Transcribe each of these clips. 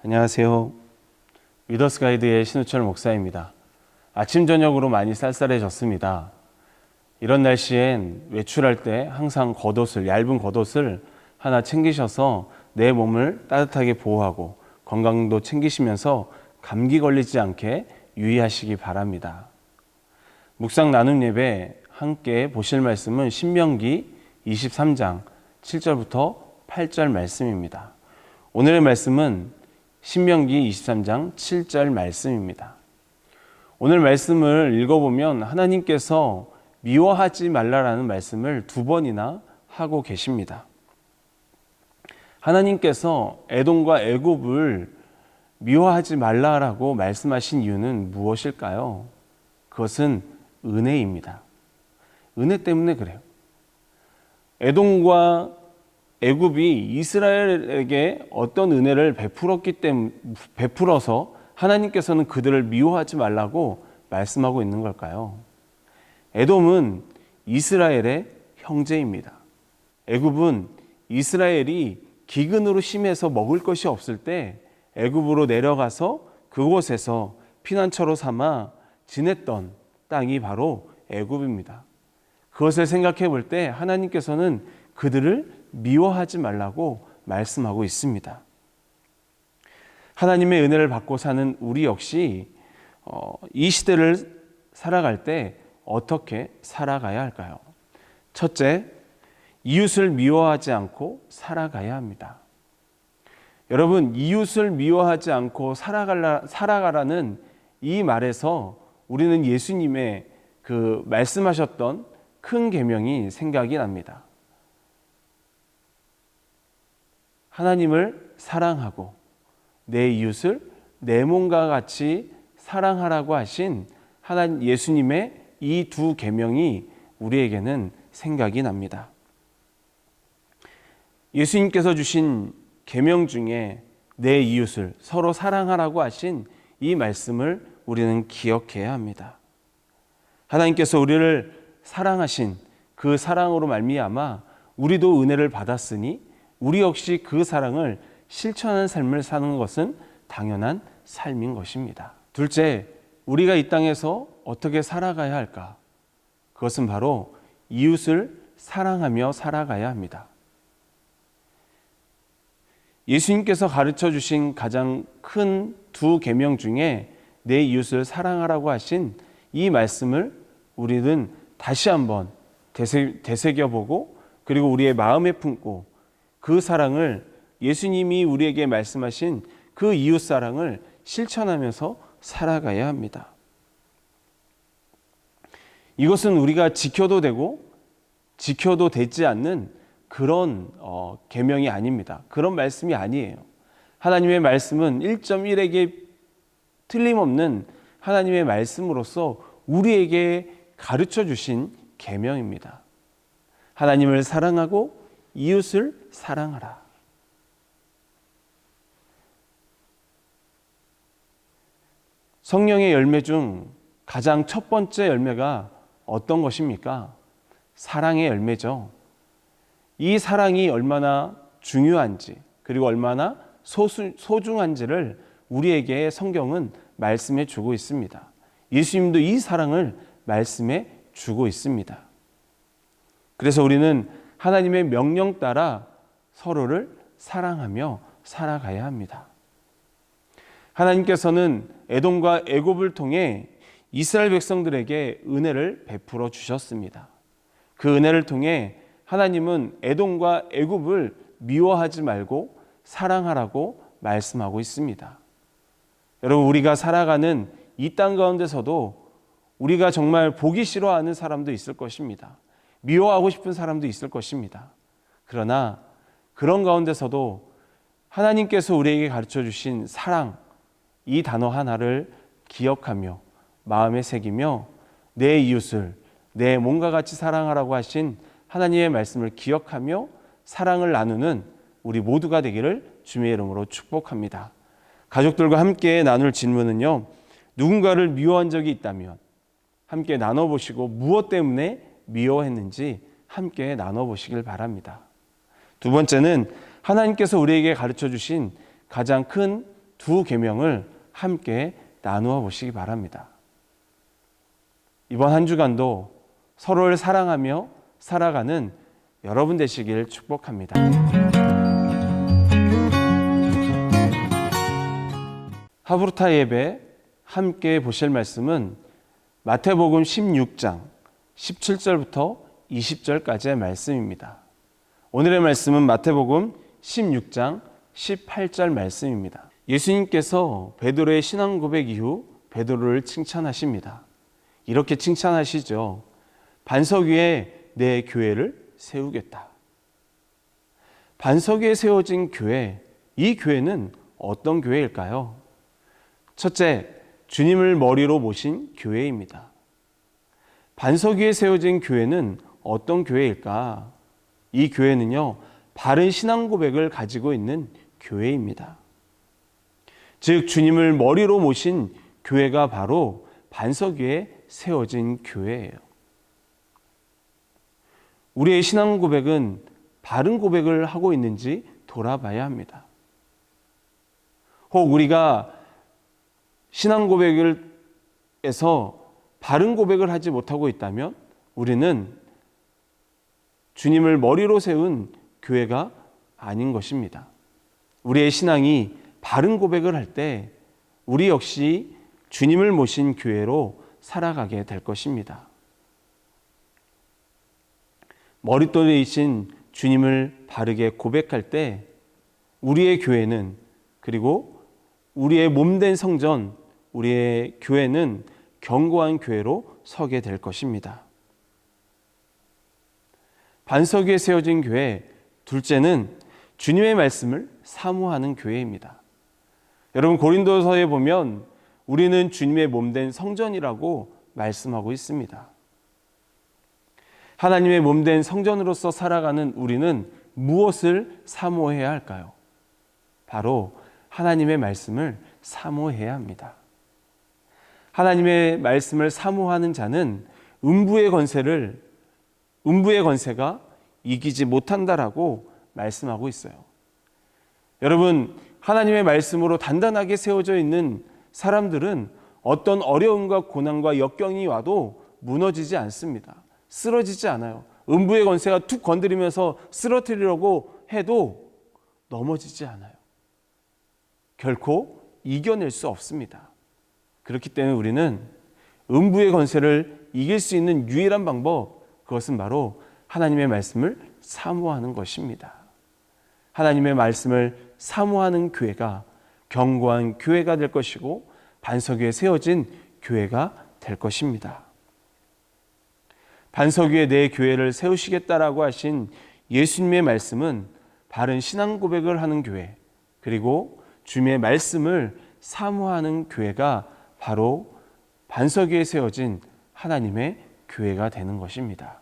안녕하세요. 리더스 가이드의 신우철 목사입니다. 아침 저녁으로 많이 쌀쌀해졌습니다. 이런 날씨엔 외출할 때 항상 얇은 겉옷을 하나 챙기셔서 내 몸을 따뜻하게 보호하고 건강도 챙기시면서 감기 걸리지 않게 유의하시기 바랍니다. 묵상 나눔 예배 함께 보실 말씀은 신명기 23장 7절부터 8절 말씀입니다. 오늘의 말씀은 신명기 23장 7절 말씀입니다. 오늘 말씀을 읽어보면 하나님께서 미워하지 말라라는 말씀을 2번이나 하고 계십니다. 하나님께서 에돔과 애굽을 미워하지 말라라고 말씀하신 이유는 무엇일까요? 그것은 은혜입니다. 은혜 때문에 그래요. 에돔과 애굽이 이스라엘에게 어떤 은혜를 베풀어서 하나님께서는 그들을 미워하지 말라고 말씀하고 있는 걸까요? 에돔은 이스라엘의 형제입니다. 애굽은 이스라엘이 기근으로 심해서 먹을 것이 없을 때 애굽으로 내려가서 그곳에서 피난처로 삼아 지냈던 땅이 바로 애굽입니다. 그것을 생각해 볼 때 하나님께서는 그들을 미워하지 말라고 말씀하고 있습니다. 하나님의 은혜를 받고 사는 우리 역시 이 시대를 살아갈 때 어떻게 살아가야 할까요? 첫째, 이웃을 미워하지 않고 살아가야 합니다. 여러분, 이웃을 미워하지 않고 살아가라는 이 말에서 우리는 예수님의 그 말씀하셨던 큰 계명이 생각이 납니다. 하나님을 사랑하고 내 이웃을 내 몸과 같이 사랑하라고 하신 예수님의 이 2 계명이 우리에게는 생각이 납니다. 예수님께서 주신 계명 중에 내 이웃을 서로 사랑하라고 하신 이 말씀을 우리는 기억해야 합니다. 하나님께서 우리를 사랑하신 그 사랑으로 말미암아 우리도 은혜를 받았으니 우리 역시 그 사랑을 실천하는 삶을 사는 것은 당연한 삶인 것입니다. 둘째, 우리가 이 땅에서 어떻게 살아가야 할까? 그것은 바로 이웃을 사랑하며 살아가야 합니다. 예수님께서 가르쳐 주신 가장 큰 2 계명 중에 내 이웃을 사랑하라고 하신 이 말씀을 우리는 다시 한번 되새겨보고 그리고 우리의 마음에 품고 그 사랑을 예수님이 우리에게 말씀하신 그 이웃 사랑을 실천하면서 살아가야 합니다. 이것은 우리가 지켜도 되고 지켜도 되지 않는 그런 계명이 아닙니다. 그런 말씀이 아니에요. 하나님의 말씀은 1.1에게 틀림없는 하나님의 말씀으로서 우리에게 가르쳐 주신 계명입니다. 하나님을 사랑하고 이웃을 사랑하라. 성령의 열매 중 가장 첫 번째 열매가 어떤 것입니까? 사랑의 열매죠. 이 사랑이 얼마나 중요한지 그리고 얼마나 소중한지를 우리에게 성경은 말씀해 주고 있습니다. 예수님도 이 사랑을 말씀해 주고 있습니다. 그래서 우리는 하나님의 명령 따라 서로를 사랑하며 살아가야 합니다. 하나님께서는 에돔과 애굽을 통해 이스라엘 백성들에게 은혜를 베풀어 주셨습니다. 그 은혜를 통해 하나님은 에돔과 애굽을 미워하지 말고 사랑하라고 말씀하고 있습니다. 여러분, 우리가 살아가는 이 땅 가운데서도 우리가 정말 보기 싫어하는 사람도 있을 것입니다. 미워하고 싶은 사람도 있을 것입니다. 그러나 그런 가운데서도 하나님께서 우리에게 가르쳐 주신 사랑, 이 단어 하나를 기억하며 마음에 새기며 내 이웃을 내 몸과 같이 사랑하라고 하신 하나님의 말씀을 기억하며 사랑을 나누는 우리 모두가 되기를 주님의 이름으로 축복합니다. 가족들과 함께 나눌 질문은요, 누군가를 미워한 적이 있다면 함께 나눠보시고 무엇 때문에 미워했는지 함께 나눠보시길 바랍니다. 두 번째는 하나님께서 우리에게 가르쳐 주신 가장 큰 두 계명을 함께 나누어 보시기 바랍니다. 이번 한 주간도 서로를 사랑하며 살아가는 여러분 되시길 축복합니다. 하브루타 예배 함께 보실 말씀은 마태복음 16장 17절부터 20절까지의 말씀입니다. 오늘의 말씀은 마태복음 16장 18절 말씀입니다. 예수님께서 베드로의 신앙 고백 이후 베드로를 칭찬하십니다. 이렇게 칭찬하시죠. 반석 위에 내 교회를 세우겠다. 반석 위에 세워진 교회, 이 교회는 어떤 교회일까요? 첫째, 주님을 머리로 모신 교회입니다. 반석 위에 세워진 교회는 어떤 교회일까? 이 교회는요, 바른 신앙 고백을 가지고 있는 교회입니다. 즉, 주님을 머리로 모신 교회가 바로 반석 위에 세워진 교회예요. 우리의 신앙 고백은 바른 고백을 하고 있는지 돌아봐야 합니다. 혹 우리가 신앙 고백에서 바른 고백을 하지 못하고 있다면 우리는 주님을 머리로 세운 교회가 아닌 것입니다. 우리의 신앙이 바른 고백을 할 때 우리 역시 주님을 모신 교회로 살아가게 될 것입니다. 머릿돌이신 주님을 바르게 고백할 때 우리의 교회는, 그리고 우리의 몸된 성전, 우리의 교회는 견고한 교회로 서게 될 것입니다. 반석 위에 세워진 교회, 둘째는 주님의 말씀을 사모하는 교회입니다. 여러분, 고린도서에 보면 우리는 주님의 몸된 성전이라고 말씀하고 있습니다. 하나님의 몸된 성전으로서 살아가는 우리는 무엇을 사모해야 할까요? 바로 하나님의 말씀을 사모해야 합니다. 하나님의 말씀을 사모하는 자는 음부의 권세가 이기지 못한다라고 말씀하고 있어요. 여러분, 하나님의 말씀으로 단단하게 세워져 있는 사람들은 어떤 어려움과 고난과 역경이 와도 무너지지 않습니다. 쓰러지지 않아요. 음부의 권세가 툭 건드리면서 쓰러뜨리려고 해도 넘어지지 않아요. 결코 이겨낼 수 없습니다. 그렇기 때문에 우리는 음부의 권세를 이길 수 있는 유일한 방법, 그것은 바로 하나님의 말씀을 사모하는 것입니다. 하나님의 말씀을 사모하는 교회가 견고한 교회가 될 것이고 반석 위에 세워진 교회가 될 것입니다. 반석 위에 내 교회를 세우시겠다라고 하신 예수님의 말씀은 바른 신앙 고백을 하는 교회, 그리고 주님의 말씀을 사모하는 교회가 바로 반석 위에 세워진 하나님의 교회가 되는 것입니다.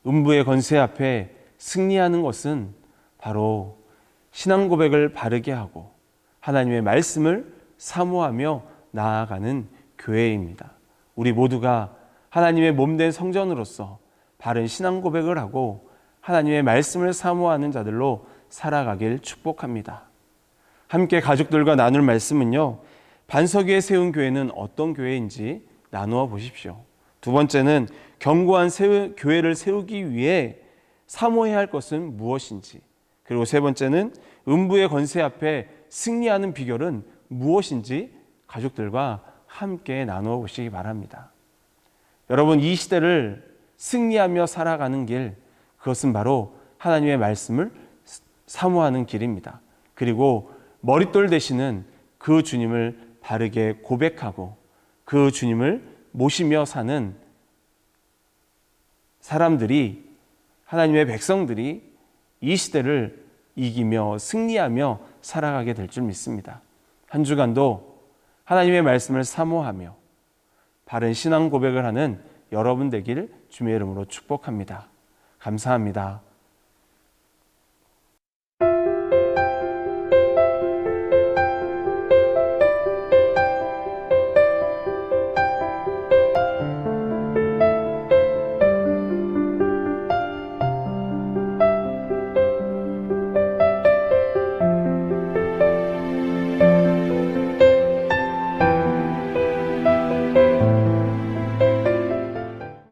음부의 권세 앞에 승리하는 것은 바로 신앙 고백을 바르게 하고 하나님의 말씀을 사모하며 나아가는 교회입니다. 우리 모두가 하나님의 몸된 성전으로서 바른 신앙 고백을 하고 하나님의 말씀을 사모하는 자들로 살아가길 축복합니다. 함께 가족들과 나눌 말씀은요, 반석 위에 세운 교회는 어떤 교회인지 나누어 보십시오. 두 번째는 견고한 교회를 세우기 위해 사모해야 할 것은 무엇인지, 그리고 세 번째는 음부의 권세 앞에 승리하는 비결은 무엇인지 가족들과 함께 나누어 보시기 바랍니다. 여러분, 이 시대를 승리하며 살아가는 길, 그것은 바로 하나님의 말씀을 사모하는 길입니다. 그리고 머릿돌 되시는 그 주님을 바르게 고백하고 그 주님을 모시며 사는 사람들이, 하나님의 백성들이 이 시대를 이기며 승리하며 살아가게 될 줄 믿습니다. 한 주간도 하나님의 말씀을 사모하며 바른 신앙 고백을 하는 여러분 되길 주님의 이름으로 축복합니다. 감사합니다.